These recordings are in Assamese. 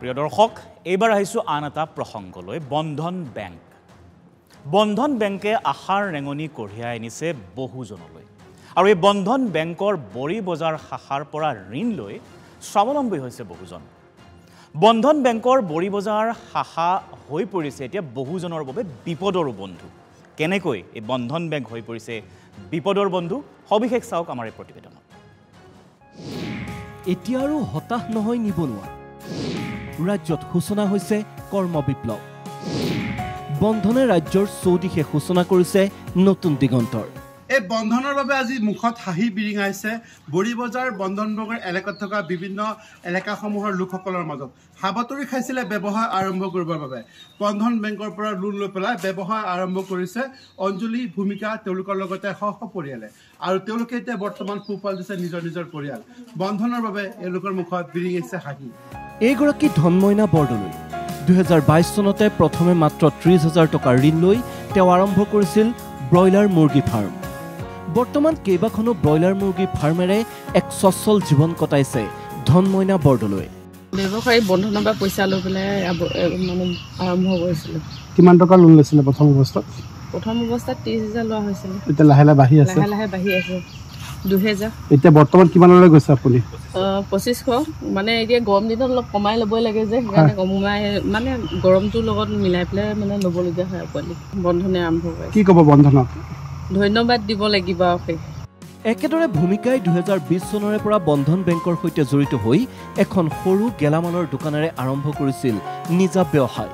প্ৰিয় দৰ্শক এইবাৰ আহিছো আন এটা প্ৰসংগলৈ বন্ধন বেংক বন্ধন বেংকে আশাৰ ৰেঙনি কঢ়িয়াই আনিছে বহুজনলৈ আৰু এই বন্ধন বেংকৰ বৰি বজাৰ শাখাৰ পৰা ঋণ লৈ স্বাৱলম্বী হৈছে বহুজন বন্ধন বেংকৰ বৰি বজাৰ শাখা হৈ পৰিছে এতিয়া বহুজনৰ বাবে বিপদৰ বন্ধু কেনেকৈ এই বন্ধন বেংক হৈ পৰিছে বিপদৰ বন্ধু সবিশেষ চাওক আমাৰ এই প্ৰতিবেদনত এতিয়া আৰু হতাশ নহয় নিবনুৱা ৰাজ্যত সূচনা হৈছে কৰ্ম বিপ্লৱ বন্ধনে ৰাজ্যৰ চৌদিশে সূচনা কৰিছে নতুন দিগন্তৰ এই বন্ধনৰ বাবে আজি মুখত হাঁহি বিৰিঙাইছে বৰি বজাৰ বন্ধন বেংকৰ এলেকাত থকা বিভিন্ন এলেকাসমূহৰ লোকসকলৰ মাজত হাবাতৰি খাইছিলে ব্যৱসায় আৰম্ভ কৰিবৰ বাবে বন্ধন বেংকৰ পৰা লোন লৈ পেলাই ব্যৱসায় আৰম্ভ কৰিছে অঞ্জলি ভূমিকা তেওঁলোকৰ লগতে সহপৰিয়ালে আৰু তেওঁলোকে এতিয়া বৰ্তমান পোহপাল দিছে নিজৰ নিজৰ পৰিয়াল বন্ধনৰ বাবে এওঁলোকৰ মুখত বিৰিঙাইছে হাঁহি এইগৰাকী ধনমইনা বৰদলৈ 2022 চনতে প্ৰথমে মাত্ৰ 30,000 টকা ঋণ লৈ তেওঁ আৰম্ভ কৰিছিল ব্ৰইলাৰ মুৰ্গী ফাৰ্ম বৰ্তমান কেইবাখনো ব্ৰইলাৰ মুৰ্গী ফাৰ্মেৰে এক সচ্ছল জীৱন কটাইছে ধনমইনা বৰদলৈ ব্যৱসায়ী বন্ধনৰ পৰা পইচা লৈ পেলাই মানে আৰম্ভ কৰিছিল কিমান টকা লোন লৈছিলে প্ৰথম অৱস্থাত 30,000 লোৱা হৈছিল এতিয়া লাহে লাহে বাঢ়ি আছে লাহে বাঢ়ি আছে 2,000 এতিয়া বৰ্তমান কিমানলৈ গৈছে আপুনি 2500 মানে এতিয়া গৰম দিনত অলপ কমাই ল'বই লাগে যে সেইকাৰণে কমাই মানে গৰমটোৰ লগত মিলাই পেলাই মানে ল'বলগীয়া হয় আপুনি বন্ধনে আৰম্ভ কৰে কি ক'ব বন্ধনক ধন্যবাদ দিব লাগিব একেদৰে ভূমিকাই 2020 চনৰে পৰা বন্ধন বেংকৰ সৈতে জড়িত হৈ এখন সৰু গেলামালৰ দোকানেৰে আৰম্ভ কৰিছিল নিজা ব্যৱসায়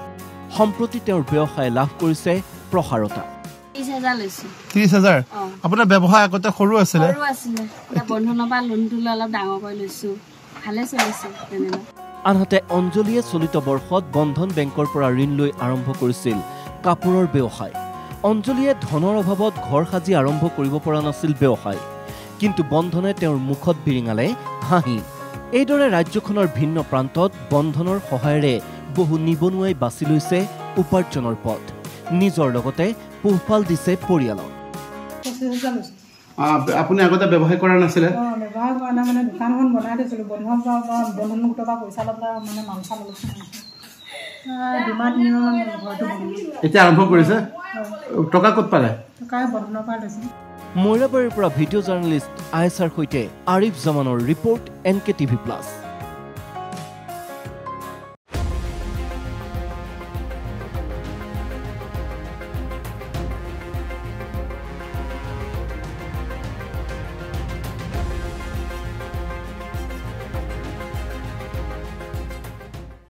সম্প্ৰতি তেওঁৰ ব্যৱসায় লাভ কৰিছে প্ৰসাৰতা 30,000 আপোনাৰ ব্যৱসায় আগতে সৰু আছিলে বন্ধনৰ পৰা লোনটো লৈ অলপ ডাঙৰ কৰি লৈছো ভালে চলিছে তেনেকুৱা আনহাতে অঞ্জলিয়ে চলিত বৰ্ষত বন্ধন বেংকৰ পৰা ঋণ লৈ আৰম্ভ কৰিছিল কাপোৰৰ ব্যৱসায় অঞ্জলিয়ে ধনৰ অভাৱত ঘৰ সাজি আৰম্ভ কৰিব পৰা নাছিল ব্যৱসায় কিন্তু বন্ধনে তেওঁৰ মুখত বিৰিঙালে হাঁহি এইদৰে ৰাজ্যখনৰ ভিন্ন প্ৰান্তত বন্ধনৰ সহায়েৰে বহু নিবনুৱাই বাছি লৈছে উপাৰ্জনৰ পথ নিজৰ লগতে পোহপাল দিছে পৰিয়ালক আপুনি আগতে ব্যৱসায় কৰা নাছিলে ব্যৱসায় কৰা নাই মানে দোকানখন বনাই দিছিলোঁ বন্ধন মুক্ত পৰা পইচা লৈ মানে মাল চাল এতিয়া আৰম্ভ কৰিছে টকা ক'ত পালে বন্ধনৰ পৰা লৈছে মৈৰাবাৰীৰ পৰা ভিডিঅ' জাৰ্নেলিষ্ট আয়েছাৰ সৈতে আৰিফ জামানৰ ৰিপৰ্ট NKTV+।